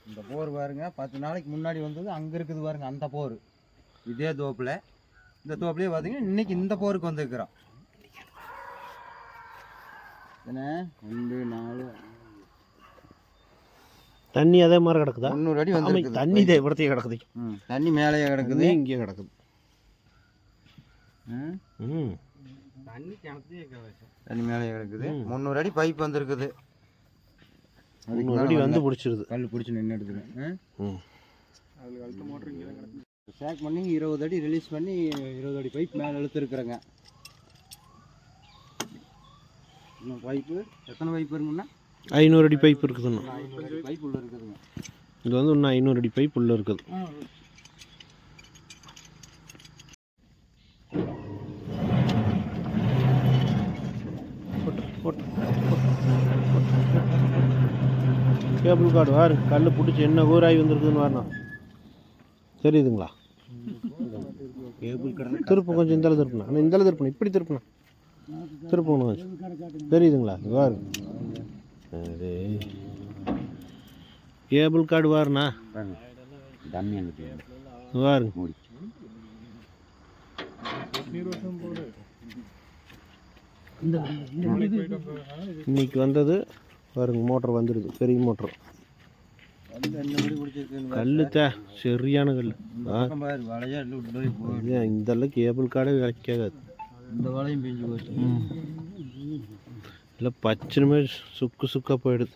இந்த போர் பாருங்க 10 நாளைக்கு முன்னாடி வந்தது அங்கே இருக்குது பாருங்க அந்த போர். இதே தோப்பில் இந்த தோப்புலேயே பார்த்தீங்கன்னா இன்னைக்கு இந்த போருக்கு வந்துருக்குறோம். என்ன 2 4 தண்ணி அதே மாதிரி கிடக்குதா? 300 அடி வந்து தண்ணி இதே இடத்தையே கிடக்குது. தண்ணி மேலேயே கிடக்குது, இங்கே கிடக்குது. தண்ணி மேலேயே கிடக்குது. 300 அடி பைப் வந்துருக்குது. 300 அடி வந்து பிடிச்சிருது. கல் பிடிச்சி நின்று எடுக்குது. ஸ்டாக் பண்ணி 20 அடி ரிலீஸ் பண்ணி 20 அடி பைப் மேலே இழுத்துருக்குறேங்க. இன்னும் பைப்பு எத்தனை பைப் இருக்குன்னா 500 அடி பைப் இருக்குதுண்ணா. 500 அடி பைப் உள்ள இருக்குதுங்க. இது வந்து இன்னும் 500 அடி பைப் உள்ள இருக்குது. கேபிள் கார்டு வாரு, கல் பிடிச்சி என்ன ஊராகி வந்துருக்குதுன்னு வரணும். தெரியுதுங்களா? கேபிள் கடை திருப்பம் கொஞ்சம் இந்தால திருப்பணும். ஆனால் இந்தால திருப்பணும், இப்படி திருப்பணும், திருப்பணும் கொஞ்சம். தெரியுதுங்களா? வாரு, அது கேபிள் கார்டு வாருண்ணா. வாருங்க. இன்னைக்கு வந்தது பாருங்க, மோட்டர் வந்துடுது, பெரிய மோட்டர். கல்லுத்தா சரியான கல். இந்த கேபிள் கார்டே விளக்காது. இந்த வலையும் பிஞ்சு போச்சு. இல்லை பச்சைமே சுக்கு சுக்காக போயிடுது.